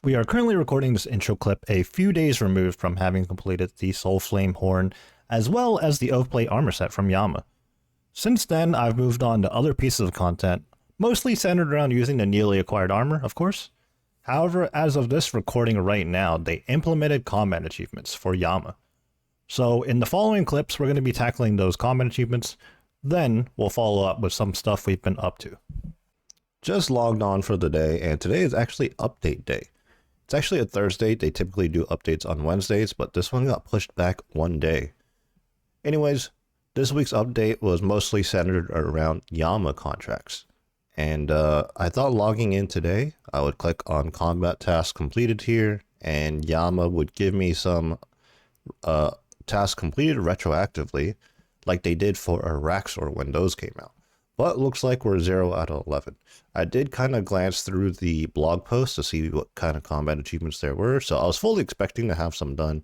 We are currently recording this intro clip a few days removed from having completed the soulflame horn, as well as the Oathplate armor set from Yama. Since then, I've moved on to other pieces of content, mostly centered around using the newly acquired armor, of course. However, as of this recording right now, they implemented combat achievements for Yama. So in the following clips, we're going to be tackling those combat achievements, then we'll follow up with some stuff we've been up to. Just logged on for the day, and today is actually update day. It's actually a Thursday. They typically do updates on Wednesdays, but this one got pushed back one day. Anyways, this week's update was mostly centered around Yama contracts. And I thought logging in today, I would click on combat tasks completed here, and Yama would give me some tasks completed retroactively, like they did for Araxor when those came out. But looks like we're 0 out of 11. I did kind of glance through the blog post to see what kind of combat achievements there were, so I was fully expecting to have some done.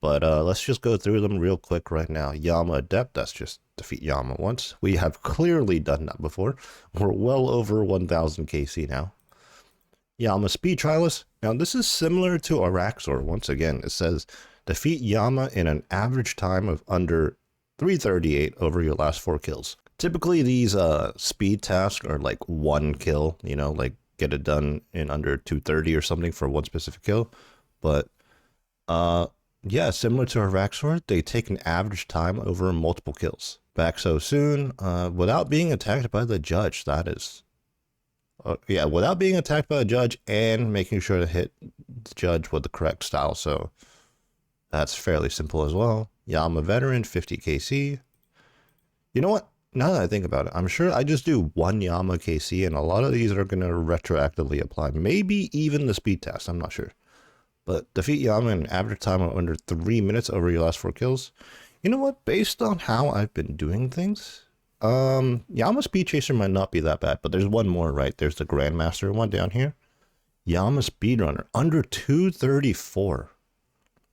But let's just go through them real quick right now. Yama Adept, that's just defeat Yama once. We have clearly done that before. We're well over 1000 KC now. Yama Speed Trialist. Now this is similar to Araxor. Once again, it says defeat Yama in an average time of under 338 over your last 4 kills. Typically these speed tasks are like 1 kill, you know, like get it done in under 230 or something for 1 specific kill. But yeah, similar to Araxor, they take an average time over multiple kills. Back so soon, without being attacked by the judge. That is, yeah, without being attacked by the judge and making sure to hit the judge with the correct style. So that's fairly simple as well. Yama Veteran, 50 KC. You know what? Now that I think about it, I'm sure I just do 1 Yama KC, and a lot of these are going to retroactively apply. Maybe even the speed test, I'm not sure. But defeat Yama in an average time of under 3 minutes over your last 4 kills. You know what? Based on how I've been doing things, Yama Speed Chaser might not be that bad, but there's one more, right? There's the Grandmaster one down here. Yama Speedrunner, under 234.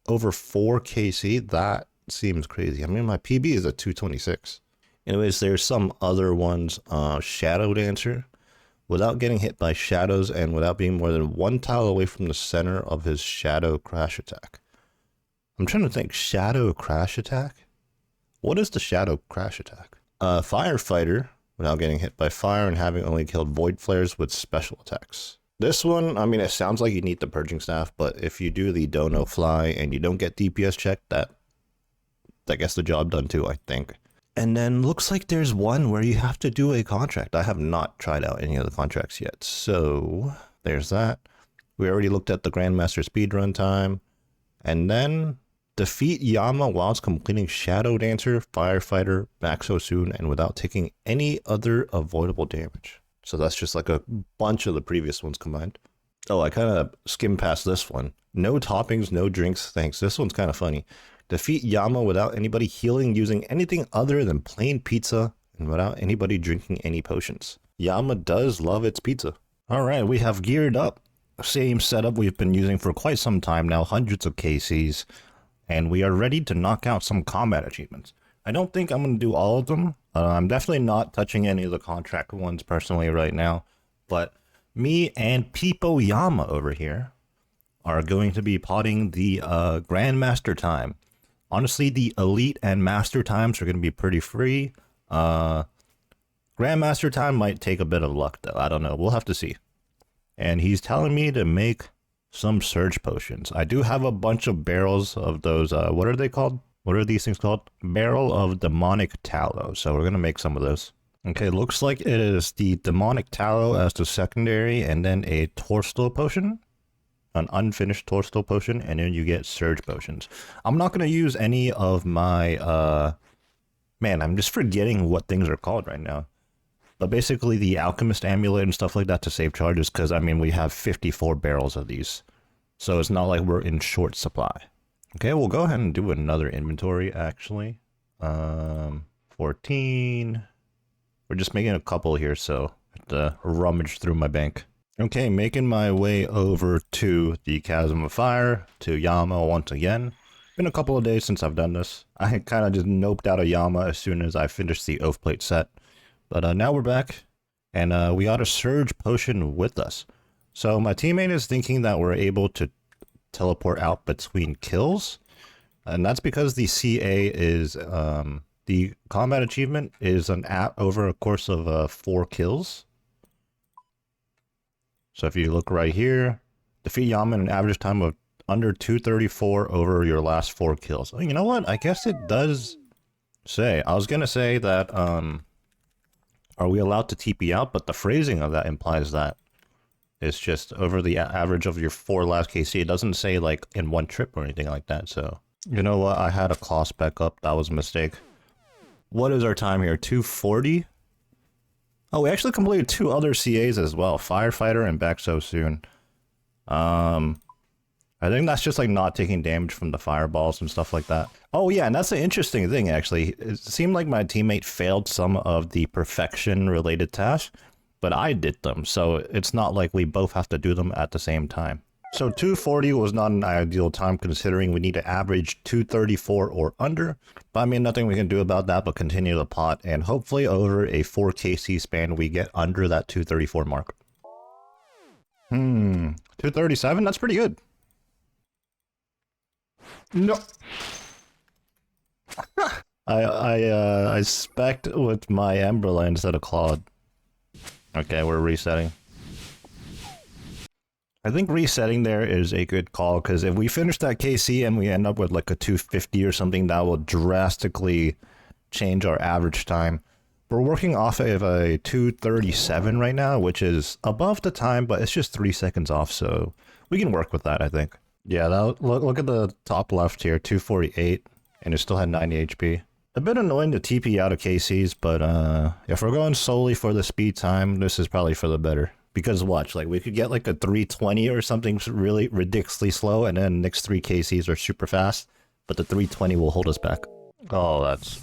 Over 4 KC, that seems crazy. I mean, my PB is at 226. Anyways, there's some other ones. Shadow Dancer. Without getting hit by shadows and without being more than 1 tile away from the center of his shadow crash attack. I'm trying to think, shadow crash attack? What is the shadow crash attack? Firefighter, without getting hit by fire and having only killed void flares with special attacks. This one, I mean, it sounds like you need the purging staff, but if you do the dono fly and you don't get DPS checked, that gets the job done too, I think. And then looks like there's one where you have to do a contract. I have not tried out any of the contracts yet. So there's that. We already looked at the Grandmaster speedrun time. And then defeat Yama whilst completing Shadow Dancer, Firefighter, back so soon, and without taking any other avoidable damage. So that's just like a bunch of the previous ones combined. Oh, I kind of skimmed past this one. No toppings, no drinks, thanks. This one's kind of funny. Defeat Yama without anybody healing using anything other than plain pizza and without anybody drinking any potions. Yama does love its pizza. Alright, we have geared up. Same setup we've been using for quite some time now, hundreds of KCs. And we are ready to knock out some combat achievements. I don't think I'm going to do all of them. I'm definitely not touching any of the contract ones personally right now. But me and Peepo Yama over here are going to be potting the Grandmaster time. Honestly, the Elite and Master times are going to be pretty free. Grandmaster time might take a bit of luck, though. I don't know. We'll have to see. And he's telling me to make some Surge Potions. I do have a bunch of barrels of those. What are they called? What are these things called? Barrel of Demonic Tallow. So we're going to make some of those. Okay, looks like it is the Demonic Tallow as the secondary, and then a Torsto Potion. An unfinished Torsto Potion, and then you get Surge Potions. I'm not going to use any of my, man, I'm just forgetting what things are called right now. But basically the Alchemist Amulet and stuff like that to save charges, because, I mean, we have 54 barrels of these. So it's not like we're in short supply. Okay, we'll go ahead and do another inventory, actually. 14. We're just making a couple here, so I have to rummage through my bank. Okay, making my way over to the Chasm of Fire, to Yama once again. Been a couple of days since I've done this. I kind of just noped out of Yama as soon as I finished the Oathplate set. But now we're back, and we got a Surge Potion with us. So my teammate is thinking that we're able to teleport out between kills. And that's because the CA is, the combat achievement is an over a course of 4 kills. So if you look right here, defeat Yama in an average time of under 234 over your last 4 kills. Oh, you know what? I guess it does say. I was going to say that, are we allowed to TP out? But the phrasing of that implies that it's just over the average of your 4 last KC. It doesn't say like in one trip or anything like that. So, you know what? I had a claw spec up. That was a mistake. What is our time here? 240? Oh, we actually completed 2 other CAs as well. Firefighter and Back So Soon. I think that's just like not taking damage from the fireballs and stuff like that. Oh yeah, and that's the interesting thing actually. It seemed like my teammate failed some of the perfection related tasks, but I did them. So it's not like we both have to do them at the same time. So 240 was not an ideal time considering we need to average 234 or under. But I mean, nothing we can do about that but continue the plot. And hopefully over a 4KC span, we get under that 234 mark. 237? That's pretty good. No. I spec'd with my Emberline instead of Claude. Okay, we're resetting. I think resetting there is a good call, because if we finish that KC and we end up with like a 250 or something, that will drastically change our average time. We're working off of a 237 right now, which is above the time, but it's just 3 seconds off, so we can work with that, I think. Yeah, look at the top left here, 248, and it still had 90 HP. A bit annoying to TP out of KCs, but if we're going solely for the speed time, this is probably for the better. Because watch, like we could get like a 320 or something really ridiculously slow, and then next 3 KCs are super fast, but the 320 will hold us back. Oh, that's...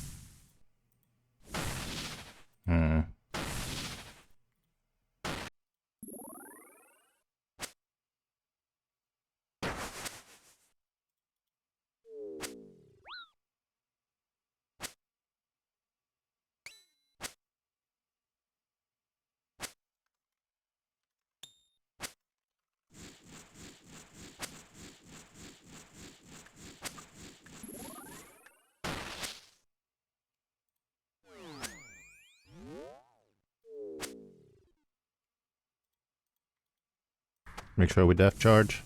Make sure we def charge.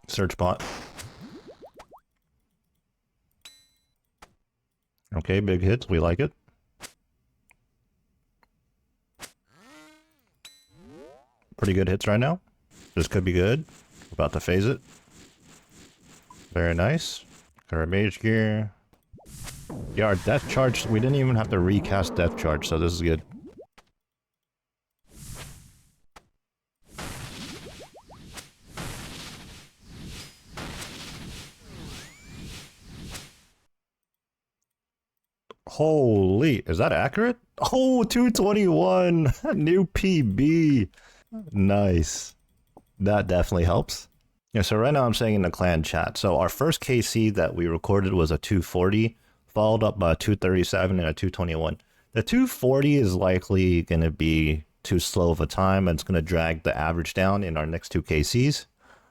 Search bot. Okay, big hits. We like it. Pretty good hits right now. This could be good. About to phase it. Very nice. Got our mage gear. Yeah, our death charge, we didn't even have to recast death charge, so this is good. Holy, is that accurate? Oh, 221! New PB! Nice. That definitely helps. Yeah, so right now I'm saying in the clan chat, so our first KC that we recorded was a 240, followed up by a 237 and a 221. The 240 is likely going to be too slow of a time, and it's going to drag the average down in our next 2 KCs.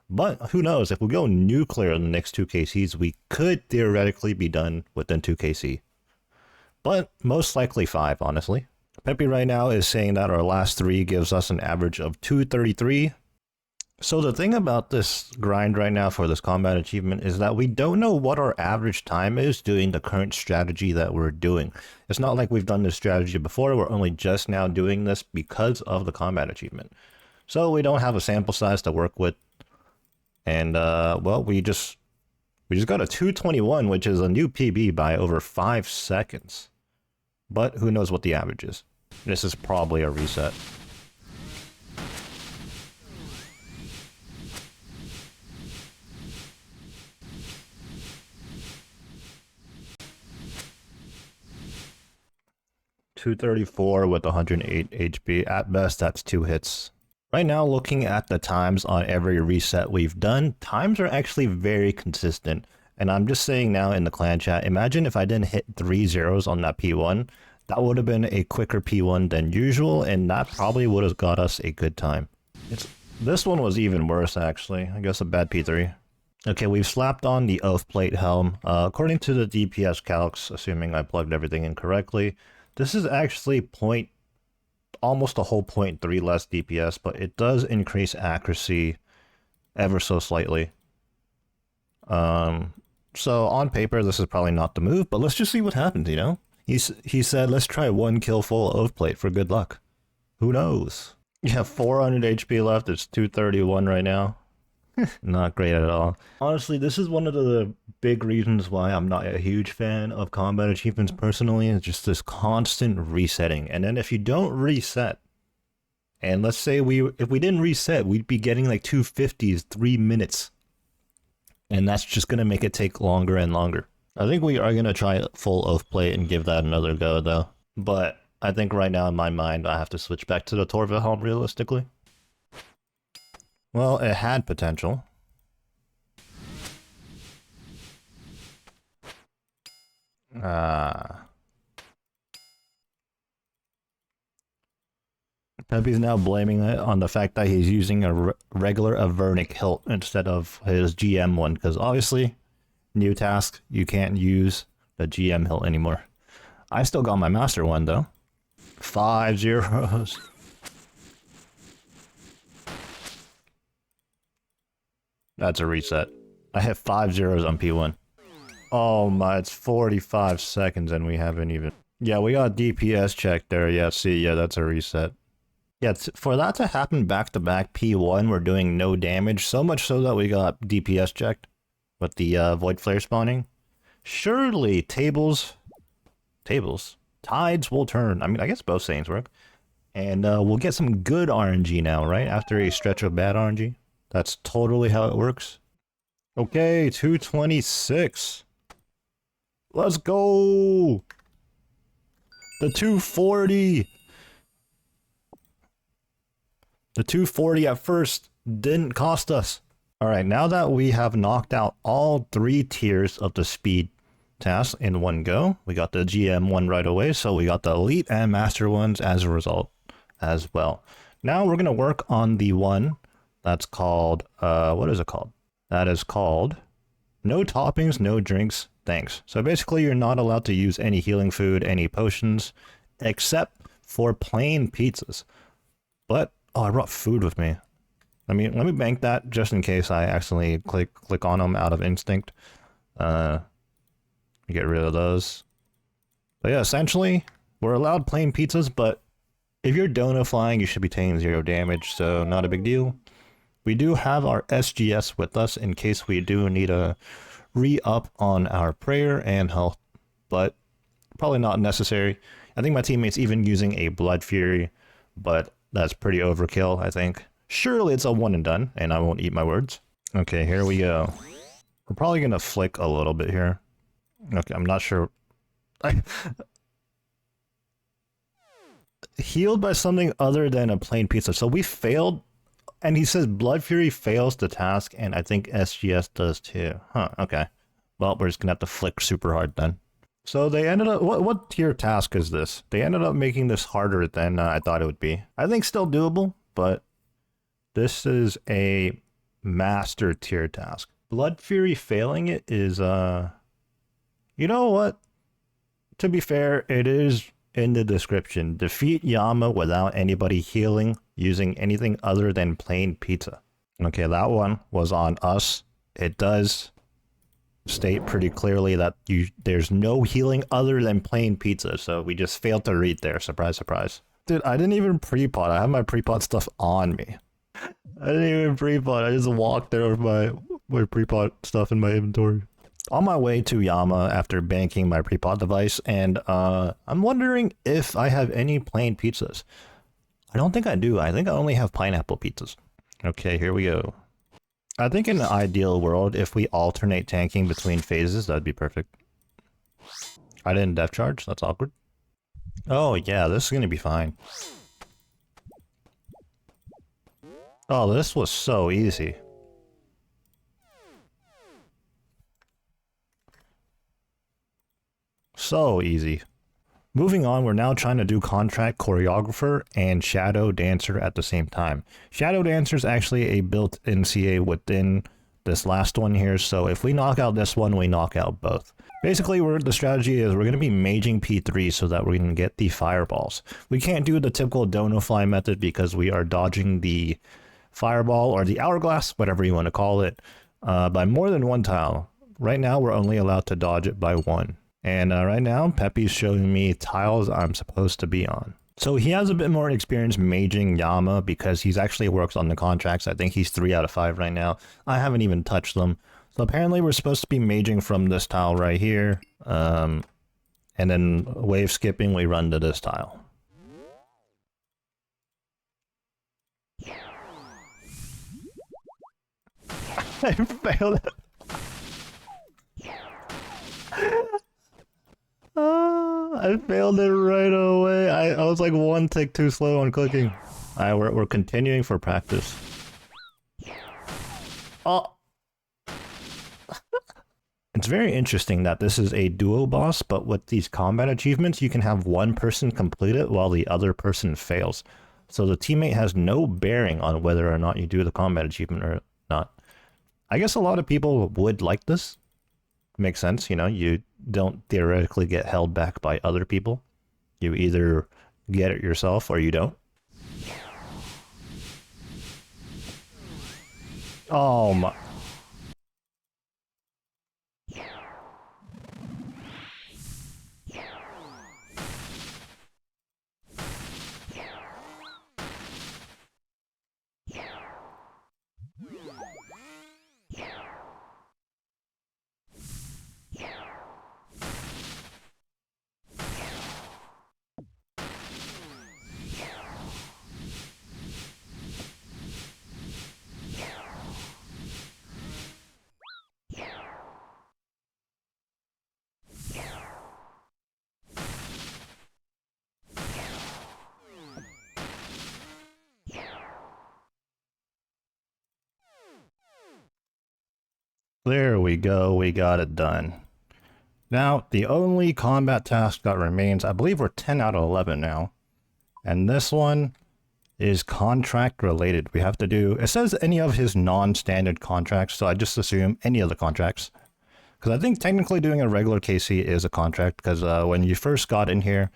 But who knows, if we go nuclear in the next 2 KCs, we could theoretically be done within 2 KC. But most likely 5, honestly. Peppy right now is saying that our last 3 gives us an average of 233. So the thing about this grind right now for this combat achievement is that we don't know what our average time is doing the current strategy that we're doing. It's not like we've done this strategy before, we're only just now doing this because of the combat achievement. So we don't have a sample size to work with. And, well, we just got a 221, which is a new PB by over 5 seconds. But who knows what the average is. This is probably a reset. $234 with 108 HP. At best, that's 2 hits. Right now, looking at the times on every reset we've done, times are actually very consistent. And I'm just saying now in the clan chat, imagine if I didn't hit 3 zeros on that P1. That would have been a quicker P1 than usual, and that probably would have got us a good time. This one was even worse, actually. I guess a bad P3. Okay, we've slapped on the Oathplate helm. According to the DPS calcs, assuming I plugged everything in correctly, this is actually almost a whole 0.3 less DPS, but it does increase accuracy ever so slightly. So on paper, this is probably not the move, but let's just see what happens, you know? He said, let's try one kill full Oathplate for good luck. Who knows? You have 400 HP left, it's 231 right now. Not great at all. Honestly, this is one of the big reasons why I'm not a huge fan of combat achievements personally. It's just this constant resetting. And then if you don't reset, and let's say if we didn't reset, we'd be getting like 250s, 3 minutes. And that's just going to make it take longer and longer. I think we are going to try full Oathplate and give that another go though. But I think right now in my mind, I have to switch back to the Torva helm realistically. Well, it had potential. Pepe's now blaming it on the fact that he's using a regular Avernic hilt instead of his GM one, because obviously, new task, you can't use the GM hilt anymore. I still got my master one though. 5 zeros. That's a reset. I hit 5 zeros on P1. Oh my, it's 45 seconds and we haven't even... Yeah, we got DPS checked there. Yeah, see, yeah, that's a reset. Yeah, for that to happen back-to-back P1, we're doing no damage. So much so that we got DPS checked with the Void Flare spawning. Surely, tides will turn. I mean, I guess both sayings work. And we'll get some good RNG now, right? After a stretch of bad RNG. That's totally how it works. Okay, 226. Let's go! The 240! The 240 at first didn't cost us. Alright, now that we have knocked out all 3 tiers of the speed task in one go, we got the GM one right away, so we got the Elite and Master ones as a result as well. Now we're going to work on the one that's called, what is it called? That is called No Toppings, No Drinks, Thanks. So basically you're not allowed to use any healing food, any potions, except for plain pizzas. But, oh, I brought food with me. Let me bank that just in case I accidentally click on them out of instinct. Get rid of those. But yeah, essentially, we're allowed plain pizzas, but if you're dono flying, you should be taking 0 damage, so not a big deal. We do have our SGS with us in case we do need a re-up on our prayer and health, but probably not necessary. I think my teammate's even using a Blood Fury, but that's pretty overkill, I think. Surely it's a one and done, and I won't eat my words. Okay, here we go. We're probably going to flick a little bit here. Okay, I'm not sure. Healed by something other than a plain pizza. So we failed. And he says Blood Fury fails the task, and I think SGS does too. Huh, okay. Well, we're just gonna have to flick super hard then. So they ended up... What tier task is this? They ended up making this harder than I thought it would be. I think still doable, but this is a master tier task. Blood Fury failing it is... You know what? To be fair, it is in the description. Defeat Yama without anybody healing using anything other than plain pizza. Okay, that one was on us. It does state pretty clearly that there's no healing other than plain pizza, so we just failed to read there. Surprise, surprise. Dude, I didn't even pre-pot. I have my pre-pot stuff on me. I didn't even pre-pot. I just walked there with my pre-pot stuff in my inventory. On my way to Yama after banking my pre-pot device, and I'm wondering if I have any plain pizzas. I don't think I do. I think I only have pineapple pizzas. Okay, here we go. I think in an ideal world, if we alternate tanking between phases, that'd be perfect. I didn't def charge. That's awkward. Oh yeah, this is gonna be fine. Oh, this was so easy. So easy. Moving on, we're now trying to do contract choreographer and shadow dancer at the same time. Shadow dancer is actually a built-in CA within this last one here, so if we knock out this one, we knock out both. Basically, the strategy is we're going to be maging P3 so that we can get the fireballs. We can't do the typical dono fly method because we are dodging the fireball or the hourglass, whatever you want to call it, by more than one tile. Right now, we're only allowed to dodge it by one. And right now, Pepe's showing me tiles I'm supposed to be on. So he has a bit more experience maging Yama because he's actually worked on the contracts. I think he's 3 out of 5 right now. I haven't even touched them. So apparently we're supposed to be maging from this tile right here. And then wave skipping, we run to this tile. I failed it. I failed it right away. I was like one tick too slow on clicking. Alright, we're continuing for practice. Oh! It's very interesting that this is a duo boss, but with these combat achievements, you can have one person complete it while the other person fails. So the teammate has no bearing on whether or not you do the combat achievement or not. I guess a lot of people would like this. Makes sense, you know, you don't theoretically get held back by other people. You either get it yourself or you don't. Oh my... There we go, we got it done. Now, the only combat task that remains, I believe we're 10 out of 11 now. And this one is contract related. We have to do, it says any of his non-standard contracts, so I just assume any of the contracts. Because I think technically doing a regular KC is a contract, because when you first got in here,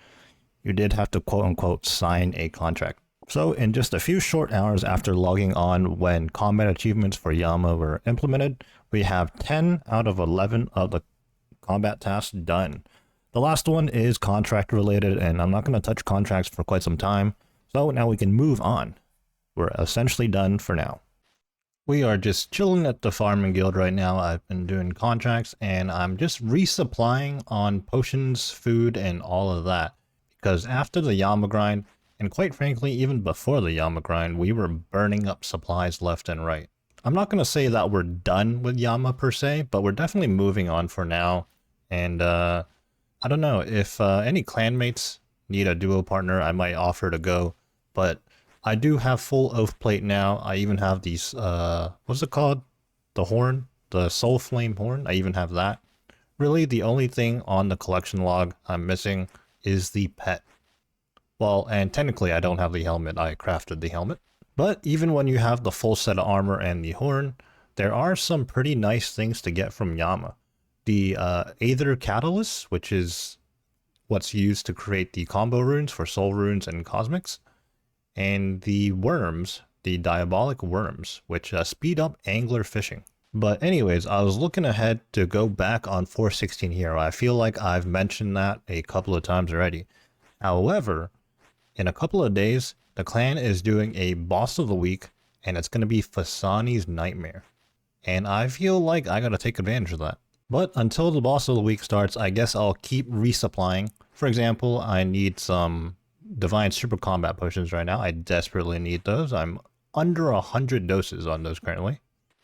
you did have to quote-unquote sign a contract. So in just a few short hours after logging on when combat achievements for Yama were implemented, we have 10 out of 11 of the combat tasks done. The last one is contract related, and I'm not going to touch contracts for quite some time. So now we can move on. We're essentially done for now. We are just chilling at the farming guild right now. I've been doing contracts and I'm just resupplying on potions, food, and all of that. Because after the Yama grind, and quite frankly, even before the Yama grind, we were burning up supplies left and right. I'm not going to say that we're done with Yama per se, but we're definitely moving on for now. And I don't know, if any clanmates need a duo partner, I might offer to go. But I do have full Oathplate now. I even have these, what's it called? The horn? The soulflame horn? I even have that. Really, the only thing on the collection log I'm missing is the pet. Well, and technically I don't have the helmet, I crafted the helmet. But even when you have the full set of armor and the horn, there are some pretty nice things to get from Yama. The Aether Catalyst, which is what's used to create the combo runes for soul runes and cosmics. And the worms, the diabolic worms, which speed up angler fishing. But anyways, I was looking ahead to go back on 416 Hero. I feel like I've mentioned that a couple of times already. However, in a couple of days, the clan is doing a boss of the week, and it's going to be Phosani's Nightmare. And I feel like I gotta take advantage of that. But until the boss of the week starts, I guess I'll keep resupplying. For example, I need some Divine Super Combat Potions right now. I desperately need those. I'm under 100 doses on those currently.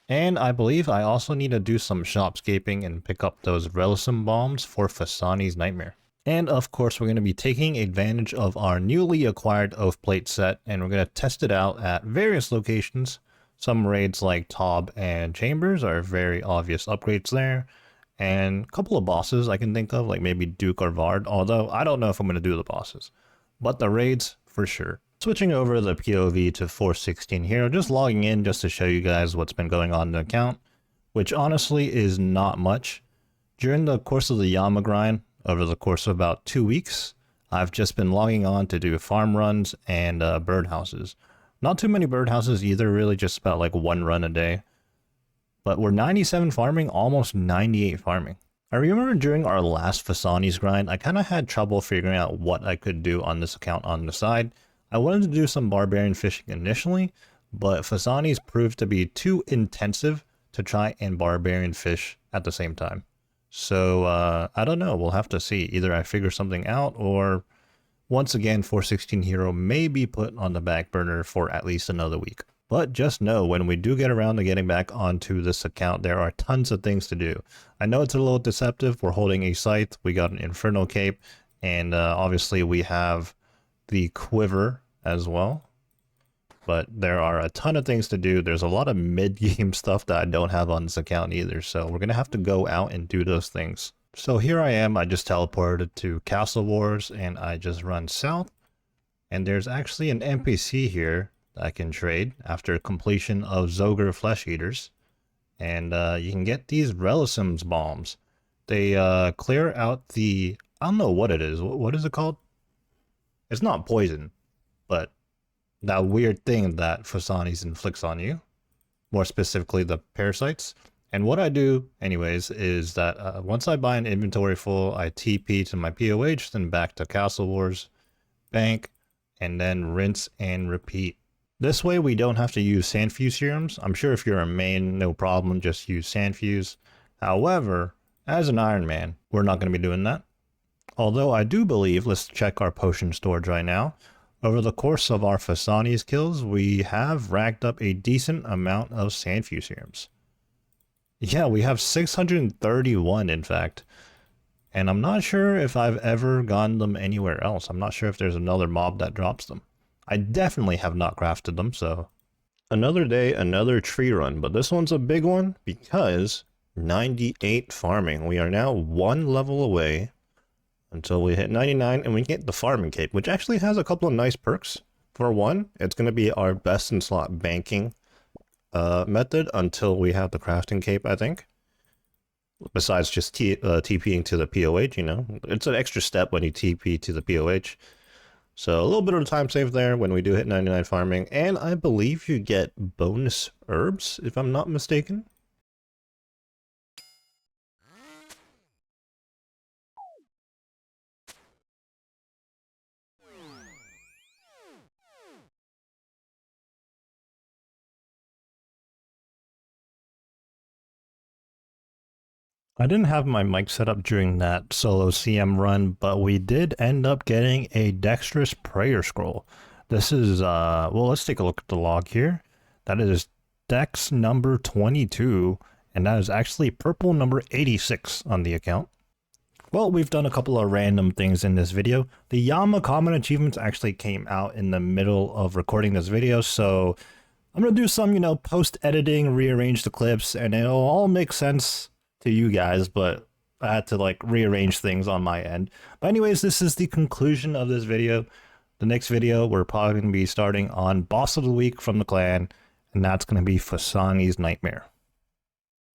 And I believe I also need to do some shopscaping and pick up those Relisum Bombs for Phosani's Nightmare. And of course, we're going to be taking advantage of our newly acquired Oathplate set, and we're going to test it out at various locations. Some raids like Tob and Chambers are very obvious upgrades there. and a couple of bosses I can think of, like maybe Duke or Vard, although I don't know if I'm going to do the bosses. But the raids, for sure. Switching over the POV to 416 here, just logging in just to show you guys what's been going on in the account, which honestly is not much. During the course of the Yama grind, over the course of about 2 weeks, I've just been logging on to do farm runs and birdhouses. Not too many birdhouses either, really just about like 1 run a day. But we're 97 farming, almost 98 farming. I remember during our last Phosani's grind, I kind of had trouble figuring out what I could do on this account on the side. I wanted to do some barbarian fishing initially, but Phosani's proved to be too intensive to try and barbarian fish at the same time. So I don't know, we'll have to see. Either I figure something out, or once again 416 Hero may be put on the back burner for at least another week. But just know, when we do get around to getting back onto this account, there are tons of things to do. I know it's a little deceptive. We're holding a scythe, we got an Inferno Cape, and obviously we have the Quiver as well. But there are a ton of things to do. There's a lot of mid-game stuff that I don't have on this account either, so we're going to have to go out and do those things. So here I am, I just teleported to Castle Wars, and I just run south. And there's actually an NPC here that I can trade after completion of Zogre Flesh Eaters. And you can get these Relisim's bombs. They clear out the... I don't know what it is. What is it called? It's not poison, but that weird thing that Phosani's inflicts on you. More specifically, the parasites. And what I do, anyways, is that once I buy an inventory full, I TP to my POH, then back to Castle Wars, bank, and then rinse and repeat. This way we don't have to use Sandfuse serums. I'm sure if you're a main, no problem, just use Sandfuse. However, as an Ironman, we're not going to be doing that. Although I do believe, let's check our potion storage right now. Over the course of our Phosani's kills, we have racked up a decent amount of Sandfuse serums. Yeah, we have 631 in fact. And I'm not sure if I've ever gotten them anywhere else. I'm not sure if there's another mob that drops them. I definitely have not crafted them, so... Another day, another tree run, but this one's a big one because 98 farming. We are now 1 level away until we hit 99 and we get the farming cape, which actually has a couple of nice perks. For one, it's going to be our best in slot banking method until we have the crafting cape, I think. Besides just TPing to the POH, you know, it's an extra step when you TP to the POH. So a little bit of time saved there when we do hit 99 farming, and I believe you get bonus herbs, if I'm not mistaken. I didn't have my mic set up during that solo CM run, but we did end up getting a Dexterous Prayer Scroll. This is, well, let's take a look at the log here. That is Dex number 22, and that is actually purple number 86 on the account. Well, we've done a couple of random things in this video. The Yama common achievements actually came out in the middle of recording this video, so I'm going to do some, you know, post-editing, rearrange the clips, and it'll all make sense to you guys, but I had to like rearrange things on my end. But anyways, this is the conclusion of this video. The next video, we're probably going to be starting on Boss of the Week from the clan, and that's going to be Phosani's Nightmare.